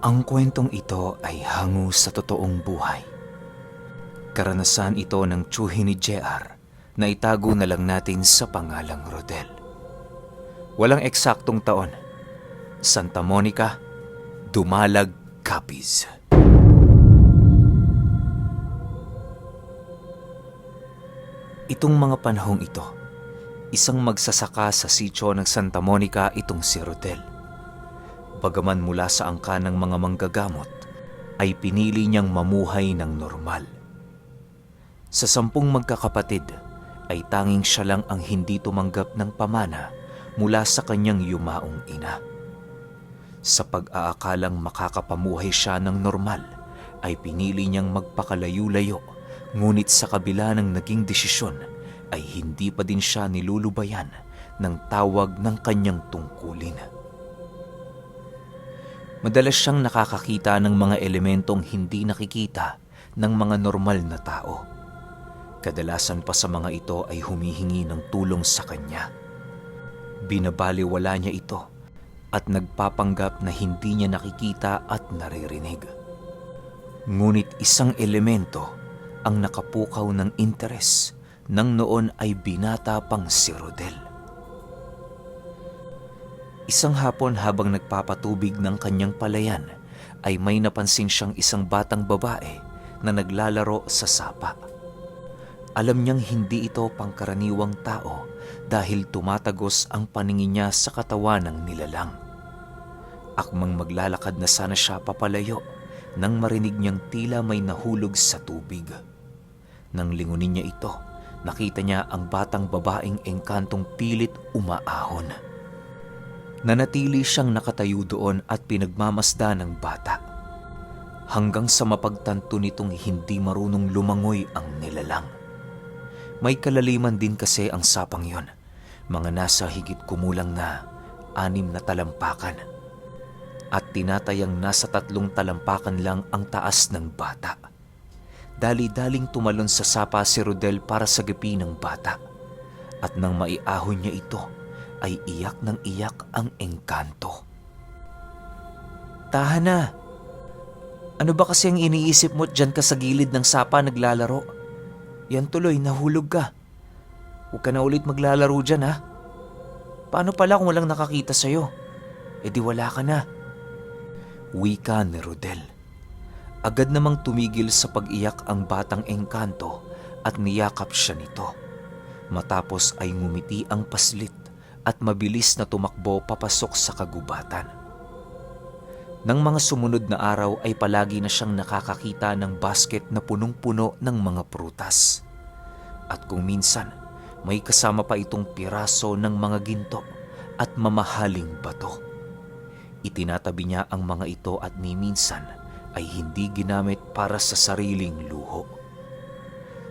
Ang kwentong ito ay hango sa totoong buhay. Karanasan ito ng tiyuhin ni JR na itago na lang natin sa pangalang Rodel. Walang eksaktong taon. Santa Monica, Dumalag, Capiz. Itong mga panahong ito, isang magsasaka sa sitio ng Santa Monica itong si Rodel. Bagaman mula sa angka ng mga manggagamot, ay pinili niyang mamuhay ng normal. Sa 10 magkakapatid, ay tanging siya lang ang hindi tumanggap ng pamana mula sa kanyang yumaong ina. Sa pag-aakalang makakapamuhay siya ng normal, ay pinili niyang magpakalayo-layo, ngunit sa kabila ng naging desisyon, ay hindi pa din siya nilulubayan ng tawag ng kanyang tungkulin. Madalas siyang nakakakita ng mga elementong hindi nakikita ng mga normal na tao. Kadalasan pa sa mga ito ay humihingi ng tulong sa kanya. Binabaliwala niya ito at nagpapanggap na hindi niya nakikita at naririnig. Ngunit isang elemento ang nakapukaw ng interes nang noon ay binata pang si Rodel. Isang hapon habang nagpapatubig ng kanyang palayan ay may napansin siyang isang batang babae na naglalaro sa sapa. Alam niyang hindi ito pangkaraniwang tao dahil tumatagos ang paningin niya sa katawan ng nilalang. Akmang maglalakad na sana siya papalayo nang marinig niyang tila may nahulog sa tubig. Nang lingunin niya ito, nakita niya ang batang babaeng engkantong pilit umaahon. Nanatili siyang nakatayo doon at pinagmamasdan ng bata. Hanggang sa mapagtanto nitong hindi marunong lumangoy ang nilalang. May kalaliman din kasi ang sapang yon, mga nasa higit kumulang na 6 na talampakan. At tinatayang nasa 3 talampakan lang ang taas ng bata. Dali-daling tumalon sa sapa si Rodel para sagipin ng bata. At nang maiahon niya ito, ay iyak ng iyak ang engkanto. "Tahan na! Ano ba kasi ang iniisip mo dyan ka sa gilid ng sapa naglalaro? Yan tuloy, nahulog ka. Huwag ka na ulit maglalaro dyan, ha? Paano pala kung walang nakakita sa'yo? E di wala ka na." Wika ni Rodel. Agad namang tumigil sa pag-iyak ang batang engkanto at niyakap siya nito. Matapos ay ngumiti ang paslit at mabilis na tumakbo papasok sa kagubatan. Nang mga sumunod na araw ay palagi na siyang nakakakita ng basket na punong-puno ng mga prutas. At kung minsan, may kasama pa itong piraso ng mga ginto at mamahaling bato. Itinatabi niya ang mga ito at ni minsan ay hindi ginamit para sa sariling luho.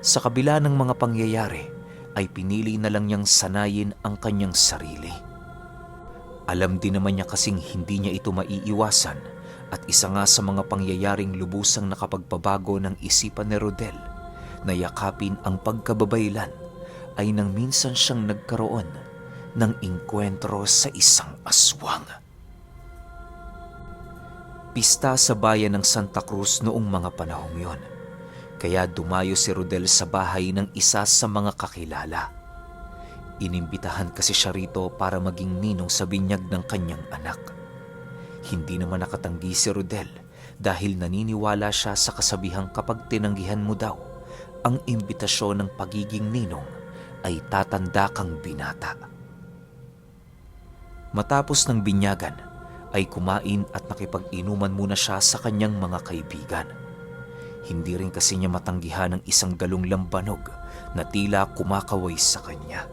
Sa kabila ng mga pangyayari, ay pinili na lang niyang sanayin ang kanyang sarili. Alam din naman niya kasing hindi niya ito maiiwasan at isa nga sa mga pangyayaring lubusang nakapagpabago ng isipan ni Rodel na yakapin ang pagkababaylan ay nang minsan siyang nagkaroon ng engkwentro sa isang aswang. Pista sa bayan ng Santa Cruz noong mga panahong yon. Kaya dumayo si Rodel sa bahay ng isa sa mga kakilala. Inimbitahan kasi siya rito para maging ninong sa binyag ng kanyang anak. Hindi naman nakatanggi si Rodel dahil naniniwala siya sa kasabihang kapag tinanggihan mo daw ang imbitasyon ng pagiging ninong ay tatanda kang binata. Matapos ng binyagan ay kumain at nakipag-inuman muna siya sa kanyang mga kaibigan. Hindi rin kasi niya matanggihan ang isang galong lambanog na tila kumakaway sa kanya.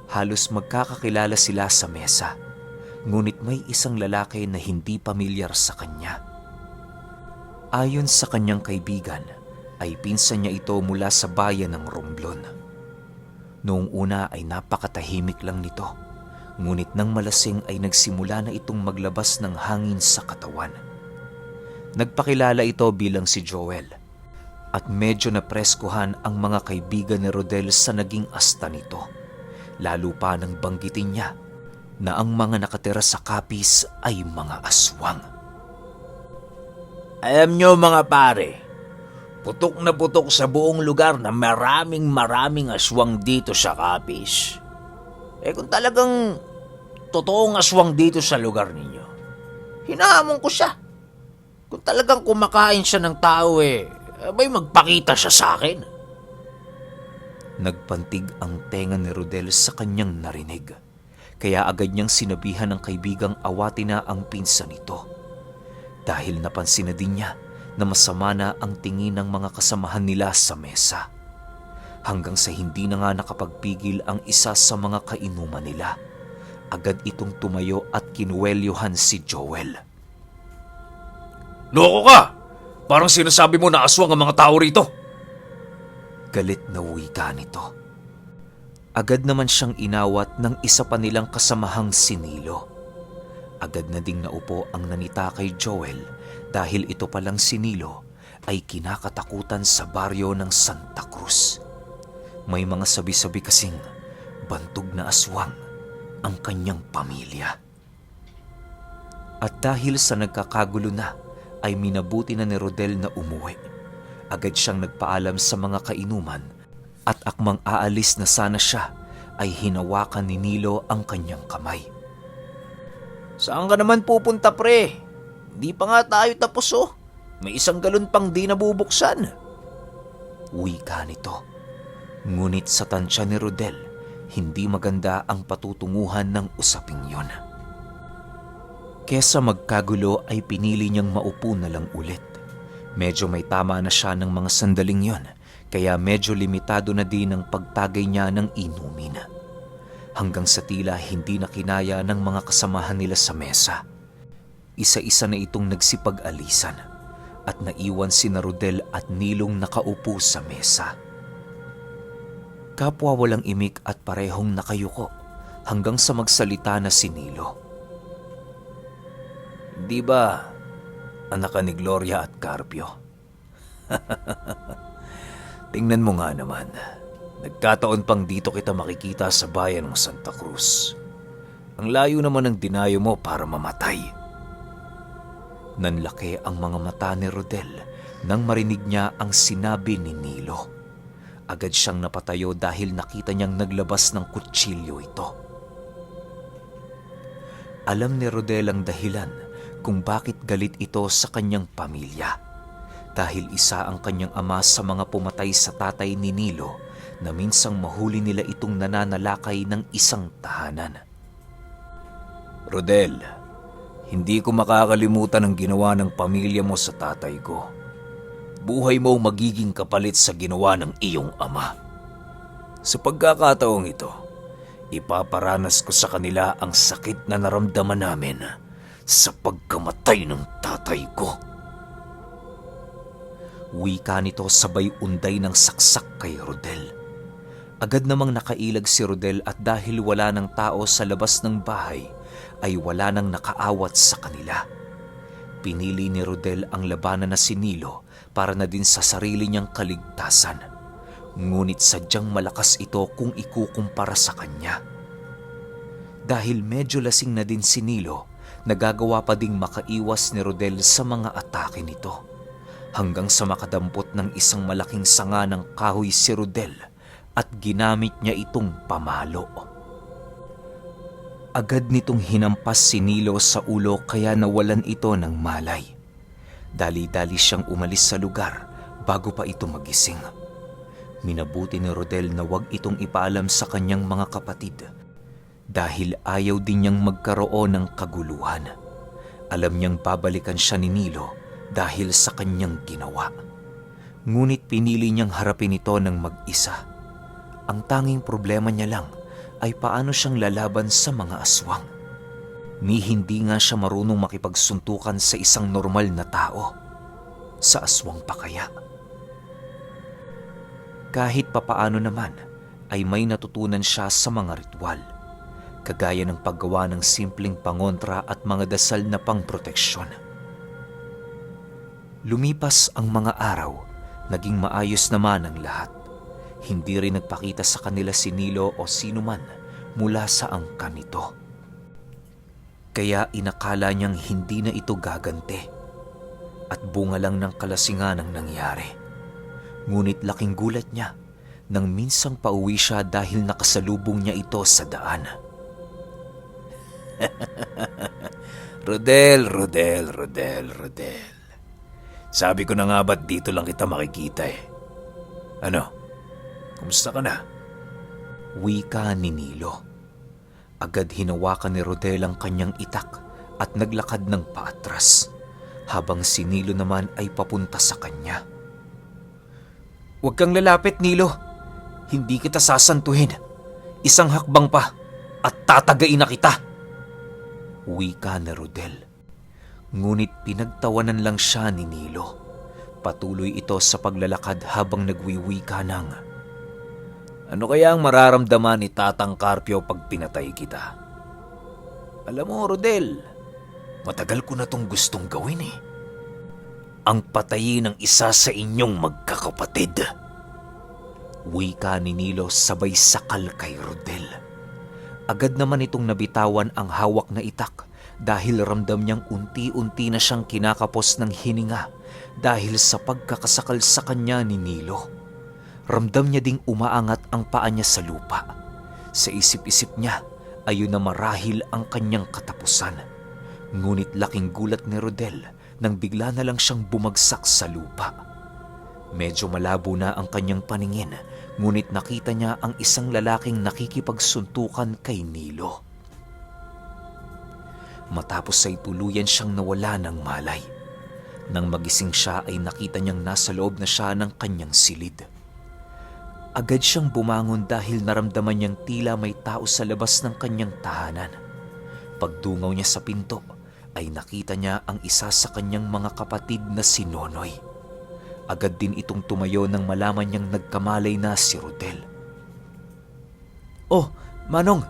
Halos magkakakilala sila sa mesa, ngunit may isang lalaki na hindi pamilyar sa kanya. Ayon sa kanyang kaibigan, ay pinsan niya ito mula sa bayan ng Romblon. Noong una ay napakatahimik lang nito, ngunit nang malasing ay nagsimula na itong maglabas ng hangin sa katawan. Nagpakilala ito bilang si Joel at medyo napreskuhan ang mga kaibigan ni Rodel sa naging asta nito. Lalo pa nang banggitin niya na ang mga nakatira sa Capiz ay mga aswang. Alam nyo mga pare, putok na putok sa buong lugar na maraming aswang dito sa Capiz. Kung talagang totoong aswang dito sa lugar ninyo, hinahamon ko siya. Kung talagang kumakain siya ng tao abay magpakita siya sa akin. Nagpantig ang tenga ni Rodel sa kanyang narinig. Kaya agad niyang sinabihan ng kaibigang awatin na ang pinsan nito. Dahil napansin na din niya na masama na ang tingin ng mga kasamahan nila sa mesa. Hanggang sa hindi na nga nakapagpigil ang isa sa mga kainuman nila. Agad itong tumayo at kinuwelyohan si Joel. Loko ka! Parang sinasabi mo na aswang ang mga tao rito. Galit na wika nito. Agad naman siyang inawat ng isa pa nilang kasamahang si Nilo. Agad na ding naupo ang nanita kay Joel dahil ito palang si Nilo ay kinakatakutan sa baryo ng Santa Cruz. May mga sabi-sabi kasing bantog na aswang ang kanyang pamilya. At dahil sa nagkakagulo na, ay minabuti na ni Rodel na umuwi. Agad siyang nagpaalam sa mga kainuman at akmang aalis na sana siya ay hinawakan ni Nilo ang kanyang kamay. Saan ka naman pupunta pre? Di pa nga tayo tapos May isang galon pang di nabubuksan. Wika nito. Ngunit sa tansya ni Rodel, hindi maganda ang patutunguhan ng usaping yon. Kesa magkagulo ay pinili niyang maupo na lang ulit. Medyo may tama na siya ng mga sandaling yon, kaya medyo limitado na din ang pagtagay niya ng inumin. Hanggang sa tila hindi na kinaya ng mga kasamahan nila sa mesa. Isa-isa na itong nagsipag-alisan at naiwan si Rodel at Nilong nakaupo sa mesa. Kapwa walang imik at parehong nakayuko hanggang sa magsalita na si Nilo. Di ba, anak ka ni Gloria at Carpio? Tingnan mo nga naman, nagkataon pang dito kita makikita sa bayan ng Santa Cruz. Ang layo naman ng dinayo mo para mamatay. Nanlaki ang mga mata ni Rodel nang marinig niya ang sinabi ni Nilo. Agad siyang napatayo dahil nakita niyang naglabas ng kutsilyo ito. Alam ni Rodel ang dahilan kung bakit galit ito sa kanyang pamilya. Dahil isa ang kanyang ama sa mga pumatay sa tatay ni Nilo na minsang mahuli nila itong nananalakay ng isang tahanan. Rodel, hindi ko makakalimutan ang ginawa ng pamilya mo sa tatay ko. Buhay mo magiging kapalit sa ginawa ng iyong ama. Sa pagkakataong ito, ipaparanas ko sa kanila ang sakit na naramdaman namin sa pagkamatay ng tatay ko. Wika nito sabay unday ng saksak kay Rodel. Agad namang nakailag si Rodel at dahil wala ng tao sa labas ng bahay, ay wala nang nakaawat sa kanila. Pinili ni Rodel ang labanan na si Nilo para na din sa sarili niyang kaligtasan. Ngunit sadyang malakas ito kung ikukumpara sa kanya. Dahil medyo lasing na din si Nilo, nagagawa pa ding makaiwas ni Rodel sa mga atake nito. Hanggang sa makadampot ng isang malaking sanga ng kahoy si Rodel at ginamit niya itong pamalo. Agad nitong hinampas si Nilo sa ulo kaya nawalan ito ng malay. Dali-dali siyang umalis sa lugar bago pa ito magising. Minabuti ni Rodel na wag itong ipaalam sa kanyang mga kapatid dahil ayaw din niyang magkaroon ng kaguluhan. Alam niyang babalikan siya ni Nilo dahil sa kanyang ginawa. Ngunit pinili niyang harapin ito ng mag-isa. Ang tanging problema niya lang ay paano siyang lalaban sa mga aswang. Ni hindi nga siya marunong makipagsuntukan sa isang normal na tao. Sa aswang pa kaya. Kahit papaano naman ay may natutunan siya sa mga ritual. Kagaya ng paggawa ng simpleng pangontra at mga dasal na pangproteksyon. Lumipas ang mga araw, naging maayos naman ang lahat. Hindi rin nagpakita sa kanila si Nilo o sino man mula sa angkan nito. Kaya inakala niyang hindi na ito gagante. at bunga lang ng kalasingan ang nangyari. Ngunit laking gulat niya nang minsang pauwi siya dahil nakasalubong niya ito sa daan. Rodel. Sabi ko na nga ba't dito lang kita makikita eh. Ano? Kumusta ka na? Wika ni Nilo. Agad hinawakan ni Rodel ang kanyang itak at naglakad ng paatras, habang si Nilo naman ay papunta sa kanya. Huwag kang lalapit, Nilo. Hindi kita sasantuhin. Isang hakbang pa at tatagain na kita. Wika ni Rodel. Ngunit pinagtawanan lang siya ni Nilo. Patuloy ito sa paglalakad habang nagwiwika ng, Ano kaya ang mararamdaman ni Tatang Carpio pag pinatay kita? Alam mo, Rodel, matagal ko na tong gustong gawin eh. Ang patayin ng isa sa inyong magkakapatid. Wika ni Nilo sabay sakal kay Rodel. Agad naman itong nabitawan ang hawak na itak dahil ramdam niyang unti-unti na siyang kinakapos ng hininga dahil sa pagkakasakal sa kanya ni Nilo. Ramdam niya ding umaangat ang paa niya sa lupa. Sa isip-isip niya, ayun na marahil ang kanyang katapusan. Ngunit laking gulat ni Rodel nang bigla na lang siyang bumagsak sa lupa. Medyo malabo na ang kanyang paningin, ngunit nakita niya ang isang lalaking nakikipagsuntukan kay Nilo. Matapos ay tuluyan siyang nawala ng malay. Nang magising siya ay nakita niyang nasa loob na siya ng kanyang silid. Agad siyang bumangon dahil naramdaman niyang tila may tao sa labas ng kanyang tahanan. Pagdungaw niya sa pinto, ay nakita niya ang isa sa kanyang mga kapatid na si Nonoy. Agad din itong tumayo nang malaman niyang nagkamalay na si Rodel. Oh, Manong,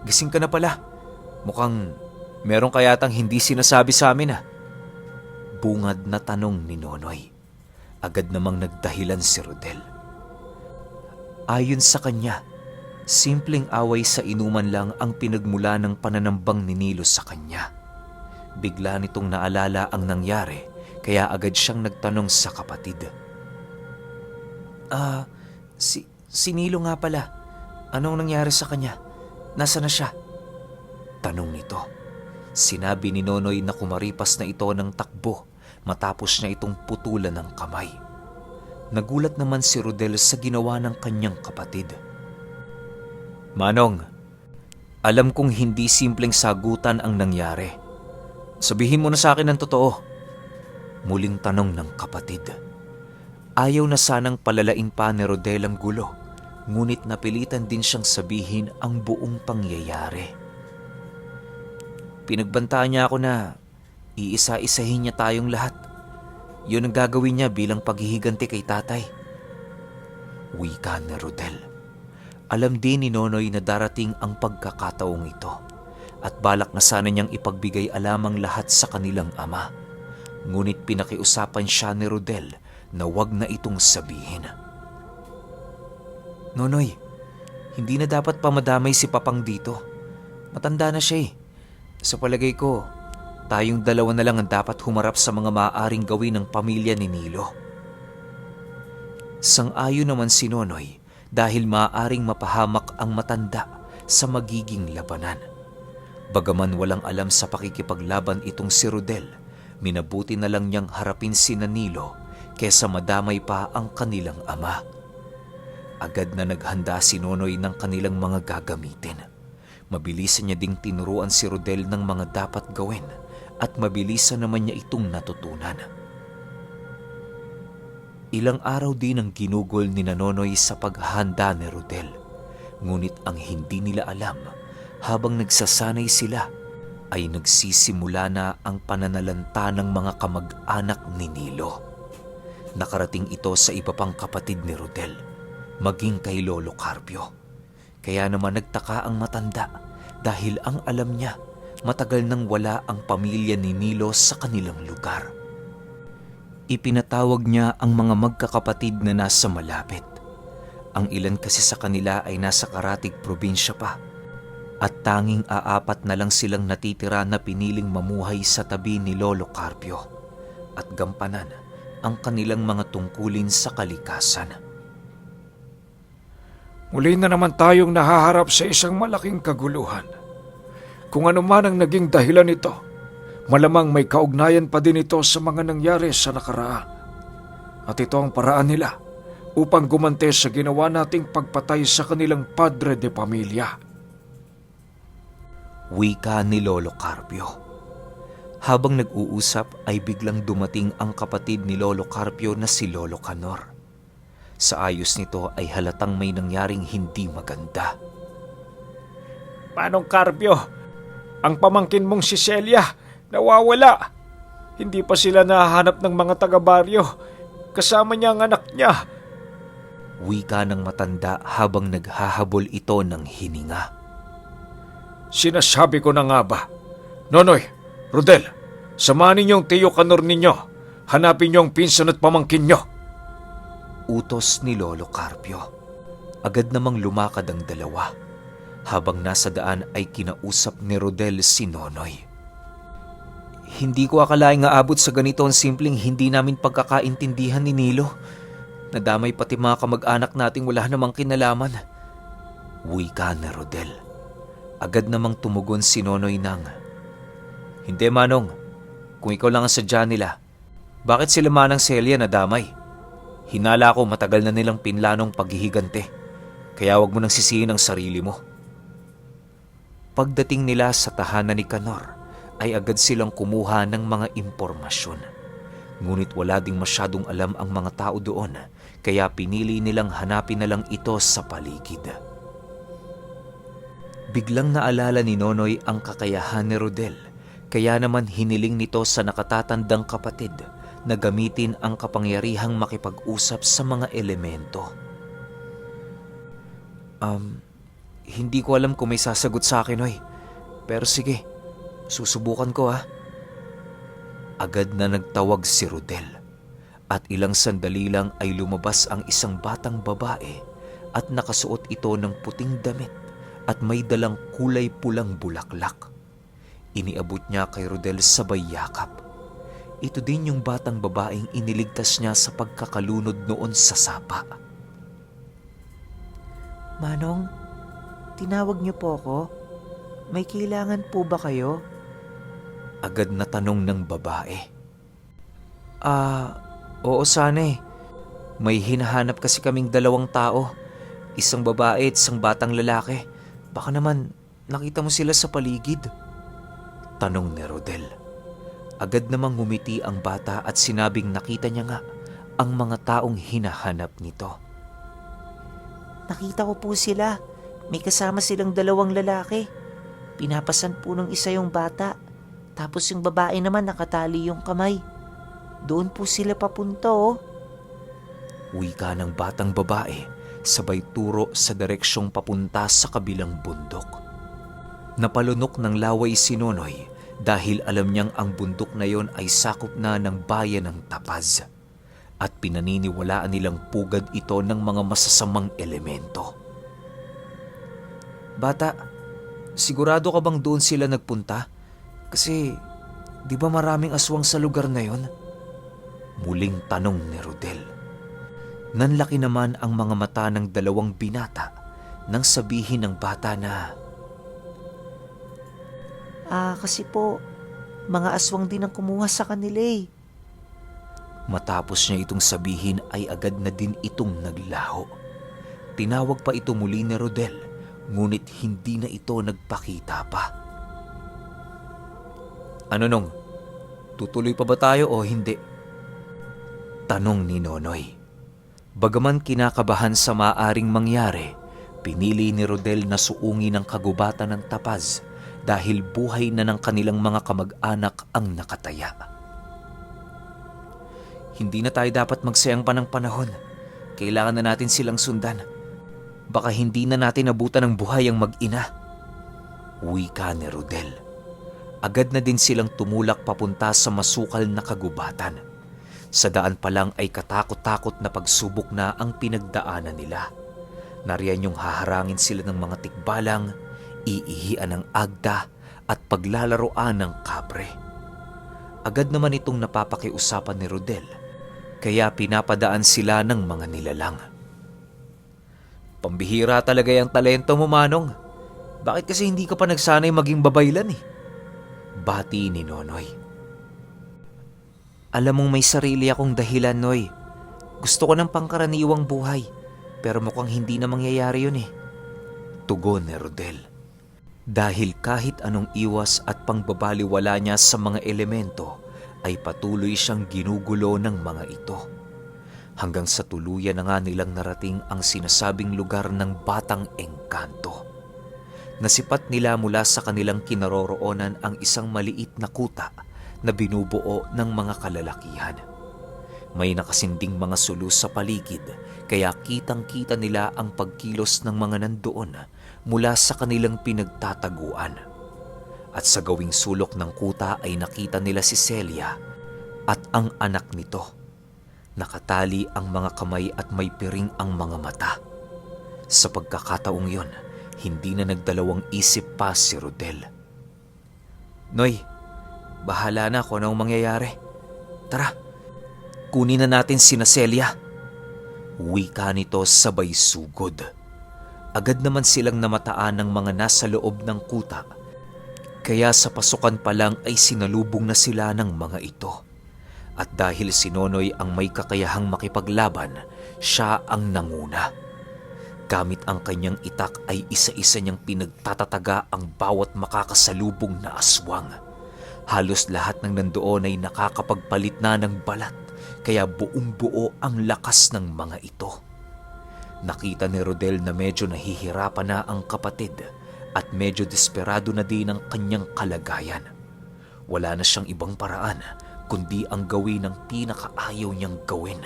gising ka na pala. Mukhang meron kayatang hindi sinasabi sa amin ah. Bungad na tanong ni Nonoy. Agad namang nagdahilan si Rodel. Ayon sa kanya, simpleng away sa inuman lang ang pinagmula ng pananambang ni Nilo sa kanya. Bigla nitong naalala ang nangyari, kaya agad siyang nagtanong sa kapatid. Si Nilo nga pala. Anong nangyari sa kanya? Nasaan na siya? Tanong nito. Sinabi ni Nonoy na kumaripas na ito ng takbo matapos niya itong putulan ng kamay. Nagulat naman si Rodel sa ginawa ng kanyang kapatid. Manong, alam kong hindi simpleng sagutan ang nangyari. Sabihin mo na sa akin ang totoo. Muling tanong ng kapatid. Ayaw na sanang palalain pa ni Rodel ang gulo, ngunit napilitan din siyang sabihin ang buong pangyayari. Pinagbantaan niya ako na iisa-isahin niya tayong lahat. Yun ang gagawin niya bilang paghihiganti kay tatay. Wika ni Rodel. Alam din ni Nonoy na darating ang pagkakataong ito at balak na sana niyang ipagbigay alamang lahat sa kanilang ama. Ngunit pinakiusapan siya ni Rodel na wag na itong sabihin. Nonoy, hindi na dapat pamadamay si Papang dito. Matanda na siya eh. Sa palagay ko, tayong dalawa na lang ang dapat humarap sa mga maaaring gawin ng pamilya ni Nilo. Sang-ayon naman si Nonoy dahil maaaring mapahamak ang matanda sa magiging labanan. Bagaman walang alam sa pakikipaglaban itong si Rodel, minabuti na lang niyang harapin si Nilo kesa madamay pa ang kanilang ama. Agad na naghanda si Nonoy ng kanilang mga gagamitin. Mabilisan niya ding tinuruan si Rodel ng mga dapat gawin at mabilisan naman niya itong natutunan. Ilang araw din ang ginugol ni Nonoy sa paghahanda ni Rodel. Ngunit ang hindi nila alam, habang nagsasanay sila, ay nagsisimula na ang pananalanta ng mga kamag-anak ni Nilo. Nakarating ito sa iba pang kapatid ni Rodel, maging kay Lolo Carpio. Kaya naman nagtaka ang matanda dahil ang alam niya, matagal nang wala ang pamilya ni Nilo sa kanilang lugar. Ipinatawag niya ang mga magkakapatid na nasa malapit. Ang ilan kasi sa kanila ay nasa karatig probinsya pa at tanging aapat na lang silang natitira na piniling mamuhay sa tabi ni Lolo Carpio. at gampanan ang kanilang mga tungkulin sa kalikasan. Muli na naman tayong nahaharap sa isang malaking kaguluhan. Kung ano man ang naging dahilan nito, malamang may kaugnayan pa din ito sa mga nangyari sa nakaraan. At ito ang paraan nila upang gumante sa ginawa nating pagpatay sa kanilang padre de pamilya. Wika ni Lolo Carpio. Habang nag-uusap ay biglang dumating ang kapatid ni Lolo Carpio na si Lolo Canor. Sa ayos nito ay halatang may nangyaring hindi maganda. Manong Carpio, ang pamangkin mong si Celia nawawala. Hindi pa sila nahahanap ng mga taga-baryo. Kasama niya ang anak niya. Wika ng matanda habang naghahabol ito ng hininga. Sinasabi ko na nga ba? Nonoy, Rodel, samahan ninyo ang tiyo kanor ninyo. Hanapin niyo ang pinsan at pamangkin niyo. Utos ni Lolo Carpio. Agad namang lumakad ang dalawa. Habang nasa daan ay kinausap ni Rodel si Nonoy. Hindi ko akalaing aabot sa ganito ang simpleng hindi namin pagkakaintindihan ni Nilo. Nadamay pati mga kamag-anak nating wala namang kinalaman. Wika ni Rodel. Agad namang tumugon si Nonoy nang, "Hindi Manong, kung ikaw lang ang sadya nila, bakit sila Manang Celia nadamay? Hinala ko matagal na nilang pinlanong paghihigante, kaya wag mo nang sisihin ang sarili mo." Pagdating nila sa tahanan ni Canor, ay agad silang kumuha ng mga impormasyon. Ngunit wala ding masyadong alam ang mga tao doon, kaya pinili nilang hanapin na lang ito sa paligid. Biglang naalala ni Nonoy ang kakayahan ni Rodel, kaya naman hiniling nito sa nakatatandang kapatid na gamitin ang kapangyarihang makipag-usap sa mga elemento. Hindi ko alam kung may sasagot sa akin, Noy. Pero sige, susubukan ko ha. Agad na nagtawag si Rodel at ilang sandali lang ay lumabas ang isang batang babae at nakasuot ito ng puting damit at may dalang kulay pulang bulaklak. Iniabot niya kay Rodel sabay yakap. Ito din yung batang babaeng iniligtas niya sa pagkakalunod noon sa sapa. Manong, tinawag niyo po ako? May kailangan po ba kayo? Agad na tanong ng babae. Oo sana eh. May hinahanap kasi kaming dalawang tao. Isang babae at isang batang lalaki. Baka naman nakita mo sila sa paligid. Tanong ni Rodel. Agad namang ngumiti ang bata at sinabing nakita niya nga ang mga taong hinahanap nito. Nakita ko po sila. May kasama silang dalawang lalaki. Pinapasan po ng isa yung bata. Tapos yung babae naman nakatali yung kamay. Doon po sila papunta oh. Wika ng batang babae, sabay turo sa direksyong papunta sa kabilang bundok. Napalunok ng laway si Nonoy dahil alam niyang ang bundok na yon ay sakop na ng bayan ng Tapaz at pinaniniwalaan nilang pugad ito ng mga masasamang elemento. Bata, sigurado ka bang doon sila nagpunta? Kasi di ba maraming aswang sa lugar na yon? Muling tanong ni Rodel. Nanlaki naman ang mga mata ng dalawang binata nang sabihin ng bata na, Kasi po, mga aswang din ang kumuha sa kanila eh. Matapos niya itong sabihin ay agad na din itong naglaho. Tinawag pa ito muli ni Rodel, ngunit hindi na ito nagpakita pa. Ano nung? Tutuloy pa ba tayo o hindi? Tanong ni Nonoy. Bagaman kinakabahan sa maaring mangyari, pinili ni Rodel na suungin ang kagubatan ng Tapaz dahil buhay na ng kanilang mga kamag-anak ang nakataya. Hindi na tayo dapat magsayang pa ng panahon. Kailangan na natin silang sundan. Baka hindi na natin abutan ng buhay ang mag-ina. Wika ni Rodel. Agad na din silang tumulak papunta sa masukal na kagubatan. Sa daan pa lang ay katakot-takot na pagsubok na ang pinagdaanan nila. Nariyan yung haharangin sila ng mga tikbalang, iihian ng agda at paglalaroan ng kabre. Agad naman itong napapakiusapan ni Rodel, kaya pinapadaan sila ng mga nilalang. Pambihira talaga yung talento mo, Manong. Bakit kasi hindi ka pa nagsanay maging babaylan eh? Bati ni Nonoy. Alam mong may sarili akong dahilan, Noy. Gusto ko ng pangkaraniwang buhay, pero mukhang hindi na mangyayari yun eh. Tugon ni Rodel. Dahil kahit anong iwas at pangbabaliwala niya sa mga elemento, ay patuloy siyang ginugulo ng mga ito. Hanggang sa tuluyan na nga nilang narating ang sinasabing lugar ng Batang Engkanto. Nasipat nila mula sa kanilang kinaroroonan ang isang maliit na kuta na binubuo ng mga kalalakihan. May nakasinding mga sulu sa paligid, kaya kitang-kita nila ang pagkilos ng mga nandoon mula sa kanilang pinagtataguan. At sa gawing sulok ng kuta ay nakita nila si Celia at ang anak nito. Nakatali ang mga kamay at may piring ang mga mata. Sa pagkakataong yon, hindi na nagdalawang isip pa si Rodel. Noy, bahala na kung anong mangyayari. Tara, kunin na natin sina Celia. Wika nito sabay sugod. Agad naman silang namataan ng mga nasa loob ng kuta. Kaya sa pasukan pa lang ay sinalubong na sila ng mga ito. At dahil si Nonoy ang may kakayahang makipaglaban, siya ang nanguna. Gamit ang kanyang itak ay isa-isa niyang pinagtatataga ang bawat makakasalubong na aswang. Halos lahat ng nandoon ay nakakapagpalit na ng balat, kaya buong-buo ang lakas ng mga ito. Nakita ni Rodel na medyo nahihirapan na ang kapatid at medyo desperado na din ang kanyang kalagayan. Wala na siyang ibang paraan kundi ang gawin ng pinakaayaw niyang gawin,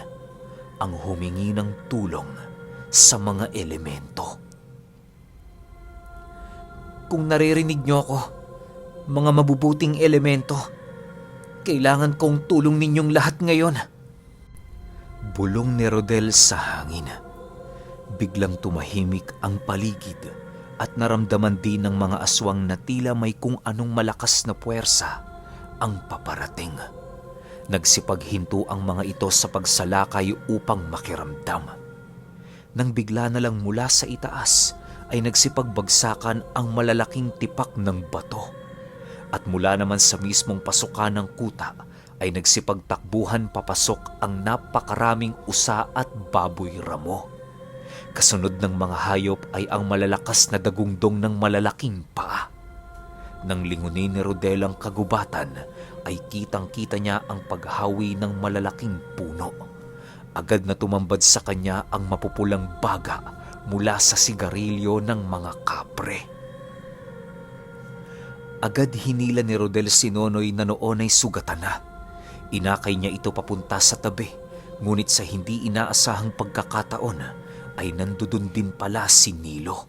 ang humingi ng tulong sa mga elemento. Kung naririnig niyo ako, mga mabubuting elemento, kailangan kong tulong ninyong lahat ngayon. Bulong ni Rodel sa hangin. Biglang tumahimik ang paligid at naramdaman din ng mga aswang na tila may kung anong malakas na puwersa ang paparating. Nagsipaghinto ang mga ito sa pagsalakay upang makiramdam. Nang bigla na lang mula sa itaas ay nagsipagbagsakan ang malalaking tipak ng bato. At mula naman sa mismong pasukan ng kuta ay nagsipagtakbuhan papasok ang napakaraming usa at baboy ramo. Kasunod ng mga hayop ay ang malalakas na dagungdong ng malalaking paa. Nang lingunin ni Rodel ang kagubatan, ay kitang-kita niya ang paghawi ng malalaking puno. Agad na tumambad sa kanya ang mapupulang baga mula sa sigarilyo ng mga kapre. Agad hinila ni Rodel si Nonoy na noon ay sugatan na. Inakay niya ito papunta sa tabi, ngunit sa hindi inaasahang pagkakataon ay nandudun din pala si Nilo.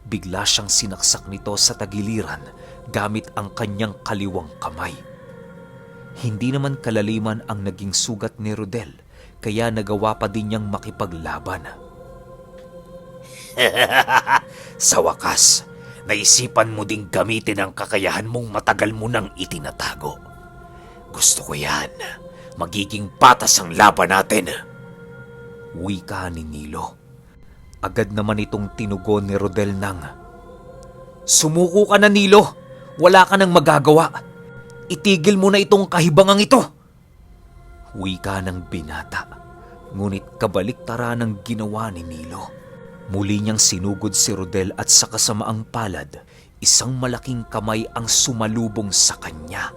Bigla siyang sinaksak nito sa tagiliran gamit ang kanyang kaliwang kamay. Hindi naman kalaliman ang naging sugat ni Rodel, kaya nagawa pa din niyang makipaglaban. Sa wakas, naisipan mo ding gamitin ang kakayahan mong matagal mo nang itinatago. Gusto ko yan. Magiging patas ang laban natin. Wika ni Nilo. Agad naman itong tinugon ni Rodel ng, "Sumuko ka na, Nilo! Wala ka nang magagawa! Itigil mo na itong kahibangang ito!" Wika ng binata, ngunit kabaliktaran ang ginawa ni Nilo. Muli niyang sinugod si Rodel at sa kasamaang palad, isang malaking kamay ang sumalubong sa kanya.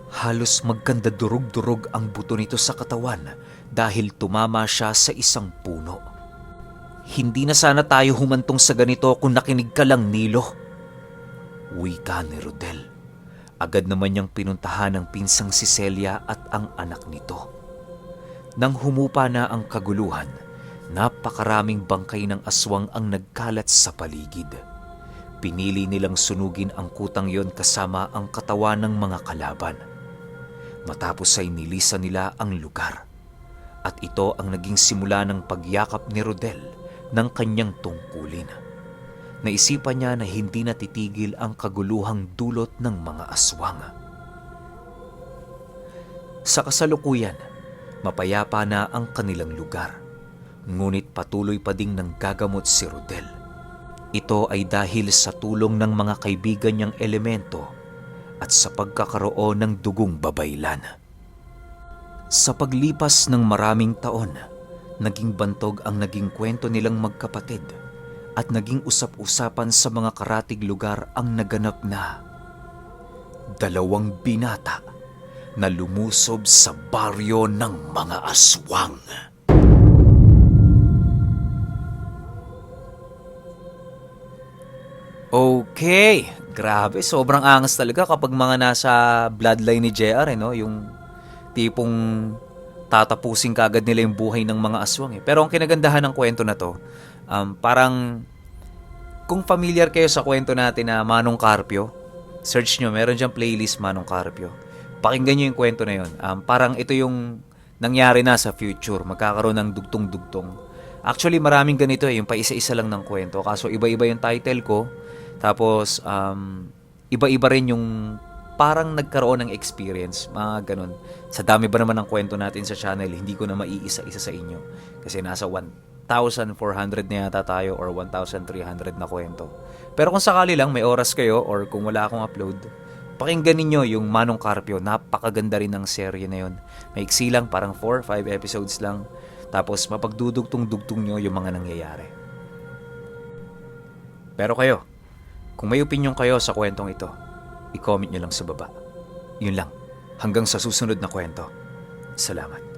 Halos magkanda durog-durog ang buto nito sa katawan dahil tumama siya sa isang puno. "Hindi na sana tayo humantong sa ganito kung nakinig ka lang, Nilo." Wika ni Rodel. Agad naman niyang pinuntahan ang pinsang si Celia at ang anak nito. Nang humupa na ang kaguluhan, napakaraming bangkay ng aswang ang nagkalat sa paligid. Pinili nilang sunugin ang kutang yon kasama ang katawan ng mga kalaban. Matapos ay nilisan nila ang lugar. At ito ang naging simula ng pagyakap ni Rodel ng kanyang tungkulin. Naisipan niya na hindi na titigil ang kaguluhang dulot ng mga aswang. Sa kasalukuyan, mapayapa na ang kanilang lugar. Ngunit patuloy pa ding nanggagamot si Rodel. Ito ay dahil sa tulong ng mga kaibigan niyang elemento at sa pagkakaroon ng dugong babaylan. Sa paglipas ng maraming taon, naging bantog ang naging kwento nilang magkapatid at naging usap-usapan sa mga karatig lugar ang naganap na 2 binata na lumusob sa baryo ng mga aswang. Okay, grabe, sobrang angas talaga kapag mga nasa bloodline ni JR, no? Yung tipong tatapusin kagad nila yung buhay ng mga aswang. Pero ang kinagandahan ng kwento na to, parang kung familiar kayo sa kwento natin na Manong Carpio, search nyo, meron dyan playlist Manong Carpio. Pakinggan nyo yung kwento na yun. Parang ito yung nangyari na sa future, magkakaroon ng dugtong-dugtong. Actually, maraming ganito yung paisa-isa lang ng kwento. Kaso iba-iba yung title ko. Tapos, iba-iba rin yung parang nagkaroon ng experience. Mga ganun. Sa dami ba naman ng kwento natin sa channel, hindi ko na maiisa-isa sa inyo. Kasi nasa 1,400 na yata tayo or 1,300 na kwento. Pero kung sakali lang may oras kayo or kung wala akong upload, pakinggan ninyo yung Manong Carpio. Napakaganda rin ng serye na yun. Maiksi lang, parang 4-5 episodes lang. Tapos mapagdudugtong-dugtong nyo yung mga nangyayari. Pero kayo, kung may opinion kayo sa kwentong ito, i-comment nyo lang sa baba. Yun lang. Hanggang sa susunod na kwento. Salamat.